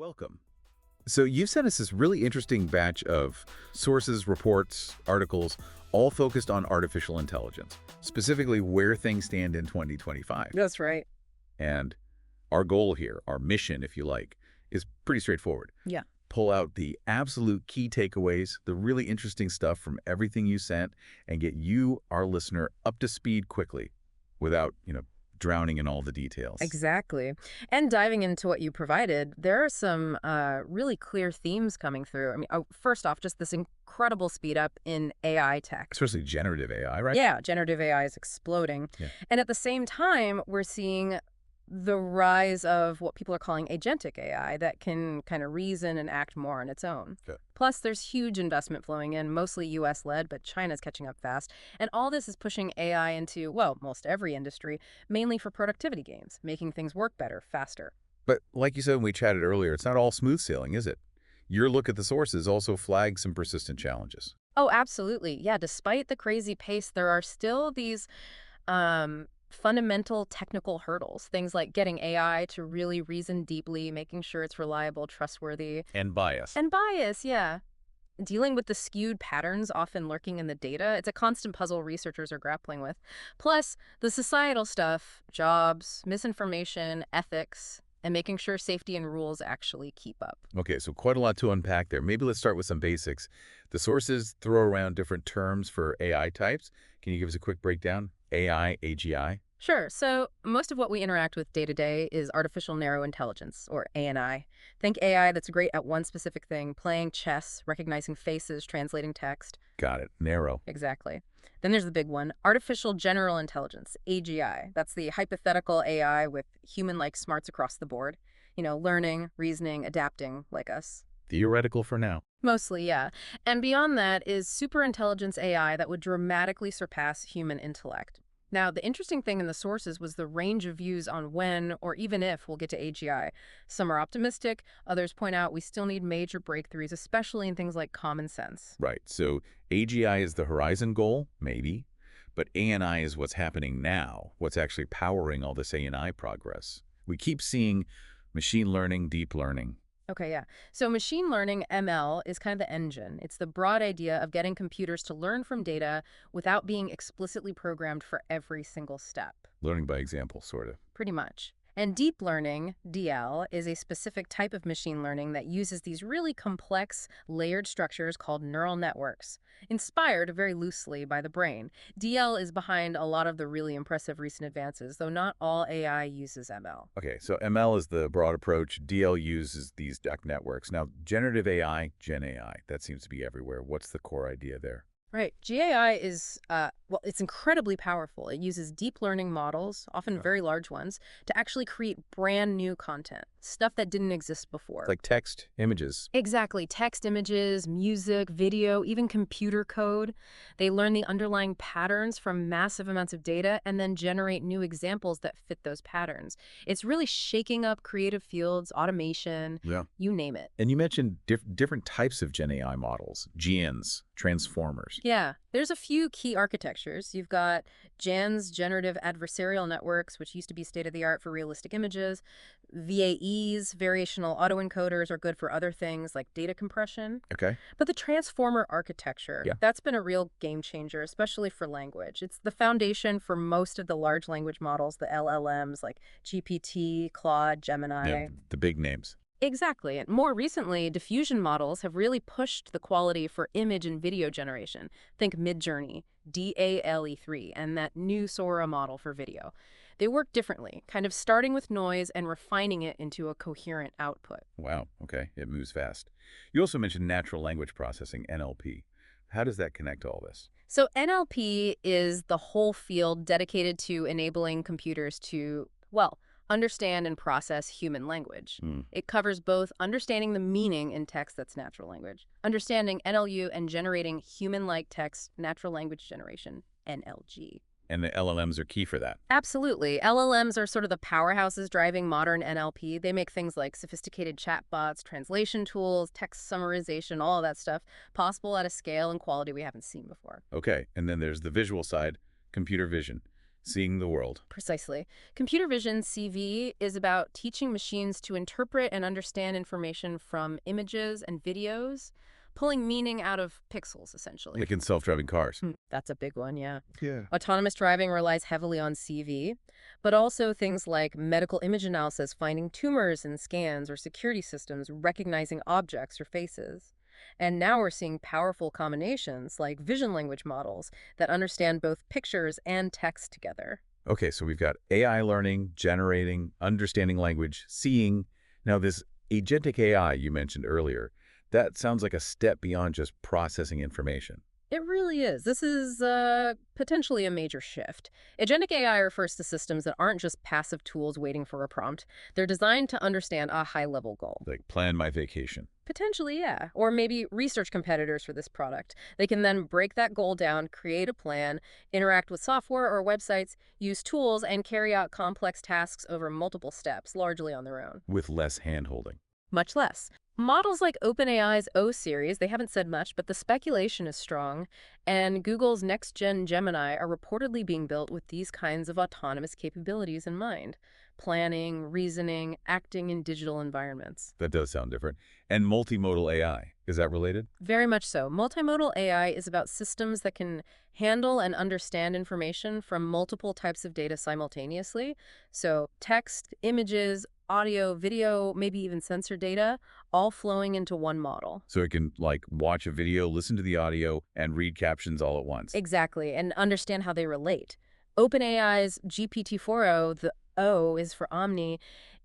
welcome. So you've sent us this really interesting batch of sources, reports, articles, all focused on artificial intelligence, specifically where things stand in 2025. That's right. And our goal here, our mission, if you like, is pretty straightforward. Yeah. Pull out the absolute key takeaways, the really interesting stuff from everything you sent, and get you, our listener, up to speed quickly without, drowning in all the details. Exactly. And diving into what you provided, there are some really clear themes coming through. I mean, first off, just this incredible speed up in AI tech. Especially generative AI, right? Yeah, generative AI is exploding. Yeah. And at the same time, we're seeing the rise of what people are calling agentic AI that can kind of reason and act more on its own. Okay. Plus, there's huge investment flowing in, mostly U.S.-led, but China's catching up fast. And all this is pushing AI into, well, most every industry, mainly for productivity gains, making things work better, faster. But like you said when we chatted earlier, it's not all smooth sailing, is it? Your look at the sources also flags some persistent challenges. Oh, absolutely. Yeah, despite the crazy pace, there are still these fundamental technical hurdles, things like getting AI to really reason deeply, making sure it's reliable, trustworthy. And bias. And bias, yeah. Dealing with the skewed patterns often lurking in the data, it's a constant puzzle researchers are grappling with. Plus, the societal stuff, jobs, misinformation, ethics, and making sure safety and rules actually keep up. Okay, so quite a lot to unpack there. Maybe let's start with some basics. The sources throw around different terms for AI types. Can you give us a quick breakdown? AI, AGI? Sure. So most of what we interact with day to day is artificial narrow intelligence, or ANI. Think AI that's great at one specific thing, playing chess, recognizing faces, translating text. Got it. Narrow. Exactly. Then there's the big one, artificial general intelligence, AGI. That's the hypothetical AI with human-like smarts across the board. Learning, reasoning, adapting like us. Theoretical for now. Mostly, yeah. And beyond that is superintelligence AI that would dramatically surpass human intellect. Now, the interesting thing in the sources was the range of views on when or even if we'll get to AGI. Some are optimistic, others point out we still need major breakthroughs, especially in things like common sense. Right. So AGI is the horizon goal, maybe, but ANI is what's happening now, what's actually powering all this ANI progress. We keep seeing machine learning, deep learning. Okay, yeah. So machine learning, ML, is kind of the engine. It's the broad idea of getting computers to learn from data without being explicitly programmed for every single step. Learning by example, sort of. Pretty much. And deep learning, DL, is a specific type of machine learning that uses these really complex, layered structures called neural networks, inspired very loosely by the brain. DL is behind a lot of the really impressive recent advances, though not all AI uses ML. Okay, so ML is the broad approach. DL uses these networks. Now, generative AI, Gen AI, that seems to be everywhere. What's the core idea there? Right. GAI is, it's incredibly powerful. It uses deep learning models, often very large ones, to actually create brand new content, stuff that didn't exist before. Like text, images. Exactly. Text, images, music, video, even computer code. They learn the underlying patterns from massive amounts of data and then generate new examples that fit those patterns. It's really shaking up creative fields, automation, you name it. And you mentioned different types of Gen AI models, GNs, transformers. Yeah, there's a few key architectures. You've got GANs, generative adversarial networks, which used to be state-of-the-art for realistic images. VAEs, variational autoencoders, are good for other things like data compression. Okay. But the transformer architecture, that's been a real game changer, especially for language. It's the foundation for most of the large language models, the LLMs like GPT, Claude, Gemini. Yeah, the big names. Exactly. And more recently, diffusion models have really pushed the quality for image and video generation. Think Midjourney, DALE3, and that new Sora model for video. They work differently, kind of starting with noise and refining it into a coherent output. Wow. Okay. It moves fast. You also mentioned natural language processing, NLP. How does that connect to all this? So NLP is the whole field dedicated to enabling computers to, understand and process human language. It covers both understanding the meaning in text that's natural language, understanding NLU, and generating human-like text, natural language generation, NLG. And the LLMs are key for that. Absolutely. LLMs are sort of the powerhouses driving modern NLP. They make things like sophisticated chatbots, translation tools, text summarization, all of that stuff possible at a scale and quality we haven't seen before. Okay. And then there's the visual side, computer vision. Seeing the world. Precisely. Computer vision, CV, is about teaching machines to interpret and understand information from images and videos, pulling meaning out of pixels, essentially. Like in self-driving cars. That's a big one, yeah. Yeah. Autonomous driving relies heavily on CV, but also things like medical image analysis, finding tumors in scans, or security systems recognizing objects or faces. And now we're seeing powerful combinations like vision language models that understand both pictures and text together. Okay, so we've got AI learning, generating, understanding language, seeing. Now this agentic AI you mentioned earlier, that sounds like a step beyond just processing information. It really is. This is potentially a major shift. Agentic AI refers to systems that aren't just passive tools waiting for a prompt. They're designed to understand a high-level goal. Like plan my vacation. Potentially, yeah. Or maybe research competitors for this product. They can then break that goal down, create a plan, interact with software or websites, use tools, and carry out complex tasks over multiple steps, largely on their own. With less hand-holding. Much less. Models like OpenAI's O-series, they haven't said much, but the speculation is strong, and Google's next-gen Gemini are reportedly being built with these kinds of autonomous capabilities in mind. Planning, reasoning, acting in digital environments. That does sound different. And multimodal AI, is that related? Very much so. Multimodal AI is about systems that can handle and understand information from multiple types of data simultaneously. So text, images, audio, video, maybe even sensor data, all flowing into one model. So it can, like, watch a video, listen to the audio, and read captions all at once. Exactly, and understand how they relate. OpenAI's GPT-4o, the O is for Omni,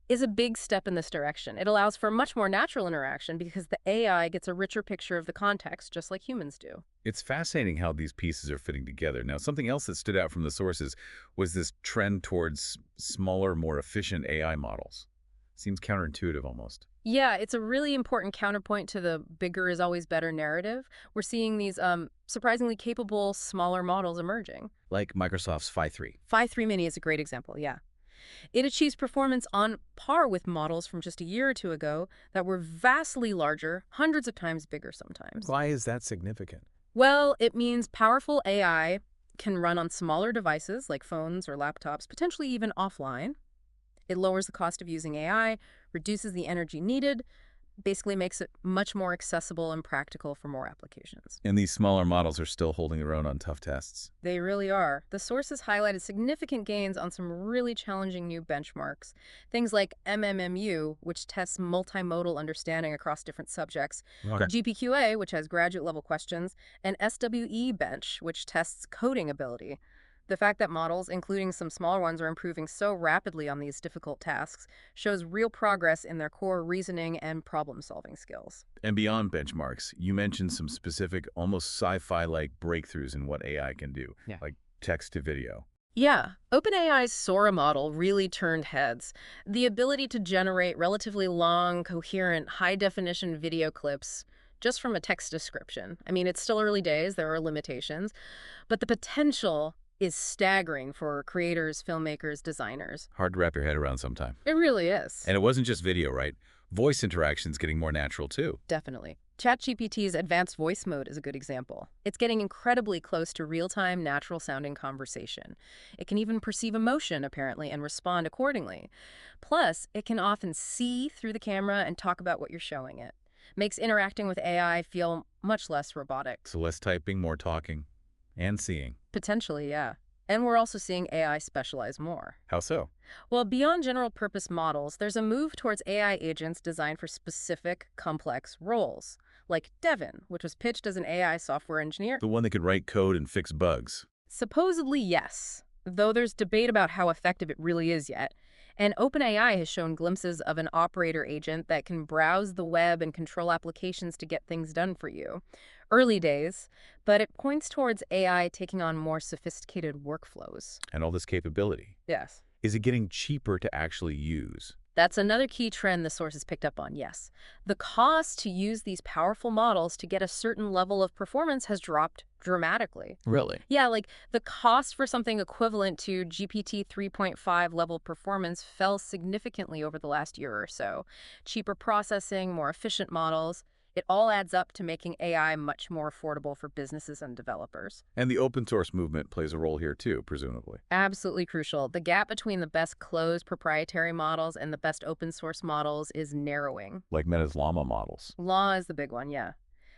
is a big step in this direction. It allows for much more natural interaction because the AI gets a richer picture of the context, just like humans do. It's fascinating how these pieces are fitting together. Now, something else that stood out from the sources was this trend towards smaller, more efficient AI models. Seems counterintuitive almost. Yeah, it's a really important counterpoint to the bigger is always better narrative. We're seeing these surprisingly capable, smaller models emerging. Like Microsoft's Phi 3. Phi 3 Mini is a great example, yeah. It achieves performance on par with models from just a year or two ago that were vastly larger, hundreds of times bigger sometimes. Why is that significant? Well, it means powerful AI can run on smaller devices like phones or laptops, potentially even offline. It lowers the cost of using AI, reduces the energy needed, basically makes it much more accessible and practical for more applications. And these smaller models are still holding their own on tough tests. They really are. The sources highlighted significant gains on some really challenging new benchmarks. Things like MMMU, which tests multimodal understanding across different subjects, Okay. GPQA, which has graduate-level questions, and SWE Bench, which tests coding ability. The fact that models, including some smaller ones, are improving so rapidly on these difficult tasks shows real progress in their core reasoning and problem-solving skills. And beyond benchmarks, you mentioned some specific, almost sci-fi-like breakthroughs in what AI can do, Yeah. like text to video. Yeah, OpenAI's Sora model really turned heads. The ability to generate relatively long, coherent, high-definition video clips just from a text description. I mean, it's still early days, there are limitations, but the potential is staggering for creators, filmmakers, designers. Hard to wrap your head around sometime. It really is. And it wasn't just video, right? Voice interaction's getting more natural, too. Definitely. ChatGPT's advanced voice mode is a good example. It's getting incredibly close to real-time, natural-sounding conversation. It can even perceive emotion, apparently, and respond accordingly. Plus, it can often see through the camera and talk about what you're showing it. Makes interacting with AI feel much less robotic. So less typing, more talking, and seeing. Potentially, yeah. And we're also seeing AI specialize more. How so? Well, beyond general-purpose models, there's a move towards AI agents designed for specific, complex roles, like Devin, which was pitched as an AI software engineer. The one that could write code and fix bugs. Supposedly, yes, though there's debate about how effective it really is yet. And OpenAI has shown glimpses of an operator agent that can browse the web and control applications to get things done for you. Early days, but it points towards AI taking on more sophisticated workflows. And all this capability. Yes. Is it getting cheaper to actually use? That's another key trend the sources picked up on, yes. The cost to use these powerful models to get a certain level of performance has dropped dramatically. Really? Yeah, like the cost for something equivalent to GPT 3.5 level performance fell significantly over the last year or so. Cheaper processing, more efficient models. It all adds up to making AI much more affordable for businesses and developers. And the open source movement plays a role here too, presumably. Absolutely crucial. The gap between the best closed proprietary models and the best open source models is narrowing. Like Meta's Llama models. Law is the big one, yeah.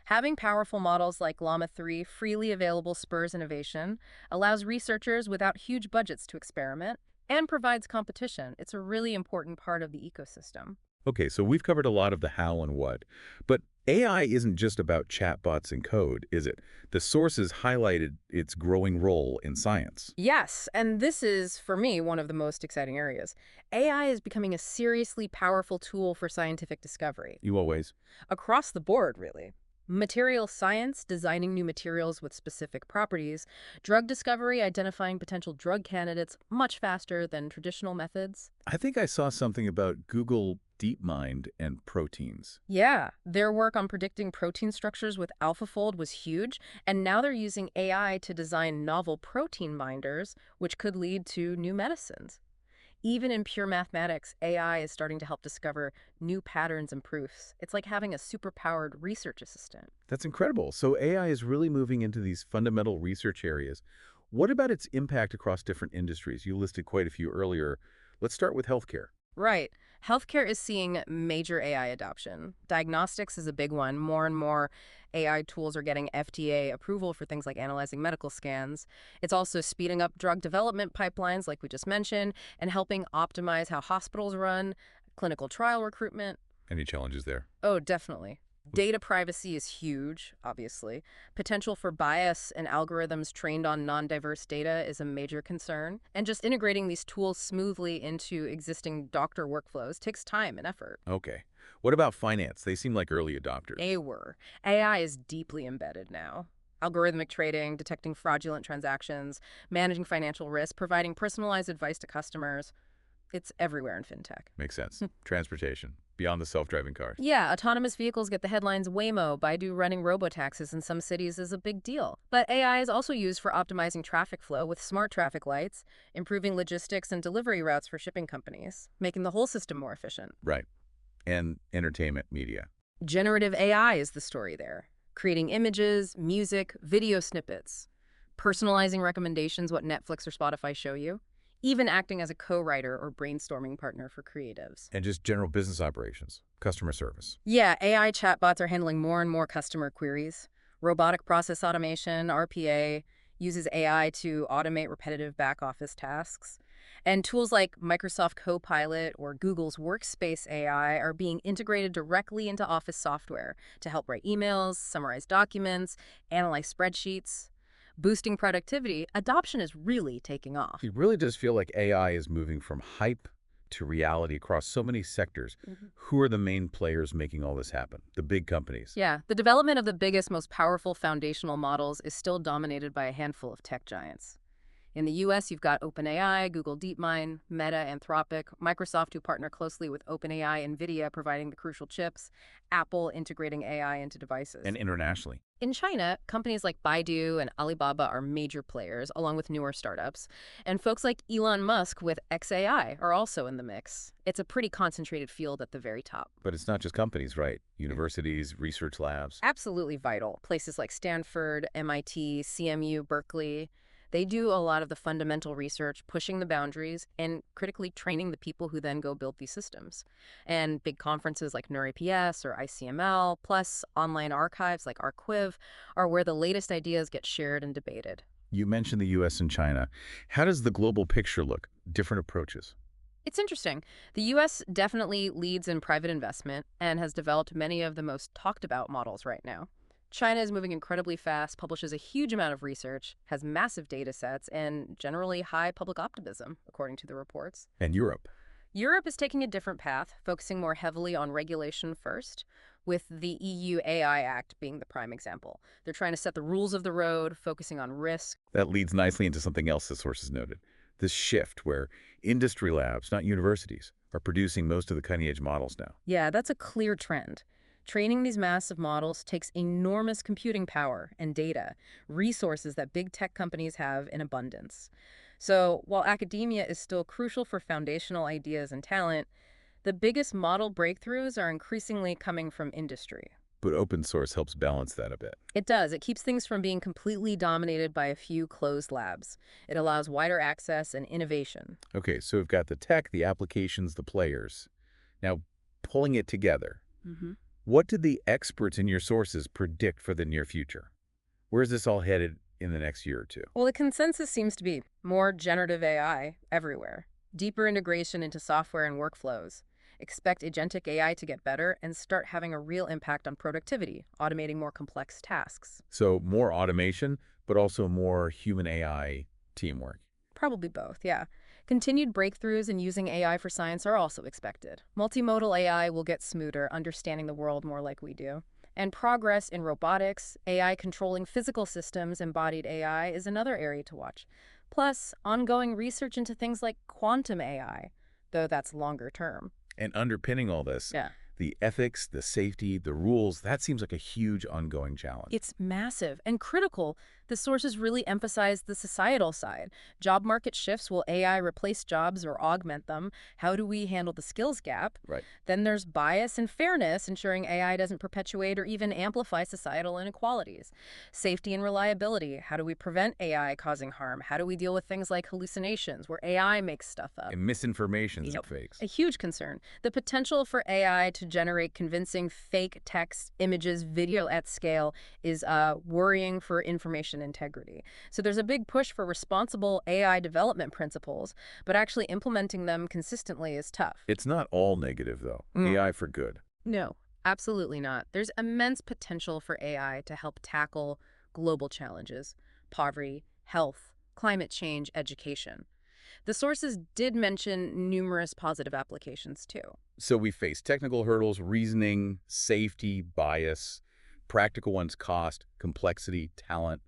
Having powerful models like Llama 3 freely available spurs innovation, allows researchers without huge budgets to experiment, and provides competition. It's a really important part of the ecosystem. Okay, so we've covered a lot of the how and what. But AI isn't just about chatbots and code, is it? The sources highlighted its growing role in science. Yes, and this is, for me, one of the most exciting areas. AI is becoming a seriously powerful tool for scientific discovery. You always. Across the board, really. Material science, designing new materials with specific properties, drug discovery, identifying potential drug candidates much faster than traditional methods. I think I saw something about Google DeepMind and proteins. Yeah, their work on predicting protein structures with AlphaFold was huge, and now they're using AI to design novel protein binders, which could lead to new medicines. Even in pure mathematics, AI is starting to help discover new patterns and proofs. It's like having a superpowered research assistant. That's incredible. So AI is really moving into these fundamental research areas. What about its impact across different industries? You listed quite a few earlier. Let's start with healthcare. Right. Healthcare is seeing major AI adoption. Diagnostics is a big one. More and more AI tools are getting FDA approval for things like analyzing medical scans. It's also speeding up drug development pipelines, like we just mentioned, and helping optimize how hospitals run, clinical trial recruitment. Any challenges there? Oh, definitely. Data privacy is huge, obviously. Potential for bias and algorithms trained on non-diverse data is a major concern. And just integrating these tools smoothly into existing doctor workflows takes time and effort. Okay. What about finance? They seem like early adopters. They were. AI is deeply embedded now. Algorithmic trading, detecting fraudulent transactions, managing financial risk, providing personalized advice to customers. It's everywhere in fintech. Makes sense. Transportation, beyond the self-driving cars. Yeah, autonomous vehicles get the headlines. Waymo, Baidu running robotaxis in some cities is a big deal. But AI is also used for optimizing traffic flow with smart traffic lights, improving logistics and delivery routes for shipping companies, making the whole system more efficient. Right. And entertainment media. Generative AI is the story there, creating images, music, video snippets, personalizing recommendations what Netflix or Spotify show you, even acting as a co-writer or brainstorming partner for creatives. And just general business operations, customer service. Yeah, AI chatbots are handling more and more customer queries. Robotic process automation, RPA, uses AI to automate repetitive back-office tasks. And tools like Microsoft Copilot or Google's Workspace AI are being integrated directly into Office software to help write emails, summarize documents, analyze spreadsheets. Boosting productivity, adoption is really taking off. It really does feel like AI is moving from hype to reality across so many sectors. Who are the main players making all this happen? The big companies. Yeah, the development of the biggest, most powerful foundational models is still dominated by a handful of tech giants. In the US, you've got OpenAI, Google DeepMind, Meta, Anthropic, Microsoft, who partner closely with OpenAI, NVIDIA, providing the crucial chips, Apple integrating AI into devices. And internationally. In China, companies like Baidu and Alibaba are major players, along with newer startups. And folks like Elon Musk with xAI are also in the mix. It's a pretty concentrated field at the very top. But it's not just companies, right? Universities, research labs. Absolutely vital. Places like Stanford, MIT, CMU, Berkeley. They do a lot of the fundamental research, pushing the boundaries, and critically training the people who then go build these systems. And big conferences like NeurIPS or ICML, plus online archives like Archive, are where the latest ideas get shared and debated. You mentioned the US and China. How does the global picture look? Different approaches. It's interesting. The U.S. definitely leads in private investment and has developed many of the most talked about models right now. China is moving incredibly fast, publishes a huge amount of research, has massive data sets, and generally high public optimism, according to the reports. And Europe. Europe is taking a different path, focusing more heavily on regulation first, with the EU AI Act being the prime example. They're trying to set the rules of the road, focusing on risk. That leads nicely into something else the sources noted. This shift where industry labs, not universities, are producing most of the cutting-edge models now. Yeah, that's a clear trend. Training these massive models takes enormous computing power and data, resources that big tech companies have in abundance. So while academia is still crucial for foundational ideas and talent, the biggest model breakthroughs are increasingly coming from industry. But open source helps balance that a bit. It does. It keeps things from being completely dominated by a few closed labs. It allows wider access and innovation. Okay, so we've got the tech, the applications, the players. Now, pulling it together, what did the experts in your sources predict for the near future? Where's this all headed in the next year or two? Well, the consensus seems to be more generative AI everywhere, deeper integration into software and workflows. Expect agentic AI to get better and start having a real impact on productivity, automating more complex tasks. So more automation, but also more human AI teamwork. Probably both, yeah. Continued breakthroughs in using AI for science are also expected. Multimodal AI will get smoother, understanding the world more like we do. And progress in robotics, AI controlling physical systems, embodied AI is another area to watch. Plus, ongoing research into things like quantum AI, though that's longer term. And underpinning all this, Yeah. the ethics, the safety, the rules, that seems like a huge ongoing challenge. It's massive and critical. The sources really emphasize the societal side. Job market shifts. Will AI replace jobs or augment them? How do we handle the skills gap? Right. Then there's bias and fairness, ensuring AI doesn't perpetuate or even amplify societal inequalities. Safety and reliability. How do we prevent AI causing harm? How do we deal with things like hallucinations, where AI makes stuff up? And misinformations and fakes. A huge concern. The potential for AI to generate convincing fake text, images, video at scale is worrying for information integrity. So there's a big push for responsible AI development principles, but actually implementing them consistently is tough. It's not all negative, though. AI for good. No, absolutely not. There's immense potential for AI to help tackle global challenges: poverty, health, climate change, education. The sources did mention numerous positive applications, too. So we face technical hurdles, reasoning, safety, bias, practical ones, cost, complexity, talent,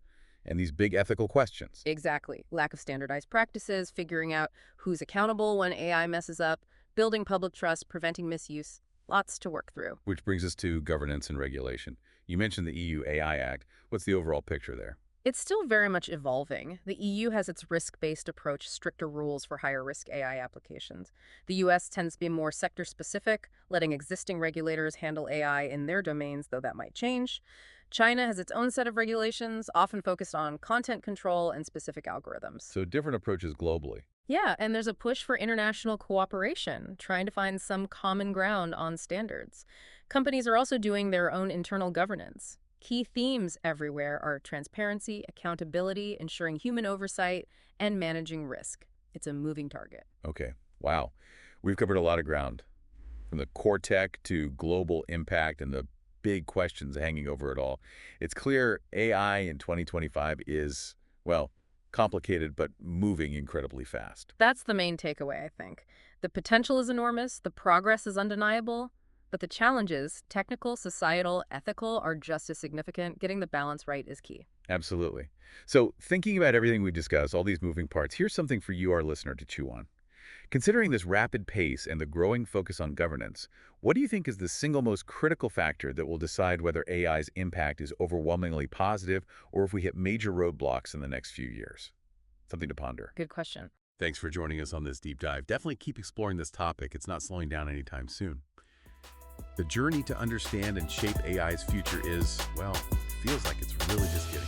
and these big ethical questions. Exactly. Lack of standardized practices, figuring out who's accountable when AI messes up, building public trust, preventing misuse. Lots to work through. Which brings us to governance and regulation. You mentioned the EU AI Act. What's the overall picture there? It's still very much evolving. The EU has its risk-based approach, stricter rules for higher-risk AI applications. The US tends to be more sector-specific, letting existing regulators handle AI in their domains, though that might change. China has its own set of regulations, often focused on content control and specific algorithms. So different approaches globally. Yeah, and there's a push for international cooperation, trying to find some common ground on standards. Companies are also doing their own internal governance. Key themes everywhere are transparency, accountability, ensuring human oversight, and managing risk. It's a moving target. Okay. Wow. We've covered a lot of ground, from the core tech to global impact and the big questions hanging over it all. It's clear AI in 2025 is, well, complicated but moving incredibly fast. That's the main takeaway, I think. The potential is enormous, the progress is undeniable, but the challenges, technical, societal, ethical, are just as significant. Getting the balance right is key. Absolutely. So thinking about everything we discussed, all these moving parts, here's something for you, our listener, to chew on. Considering this rapid pace and the growing focus on governance, what do you think is the single most critical factor that will decide whether AI's impact is overwhelmingly positive or if we hit major roadblocks in the next few years? Something to ponder. Good question. Thanks for joining us on this deep dive. Definitely keep exploring this topic. It's not slowing down anytime soon. The journey to understand and shape AI's future is, well, feels like it's really just getting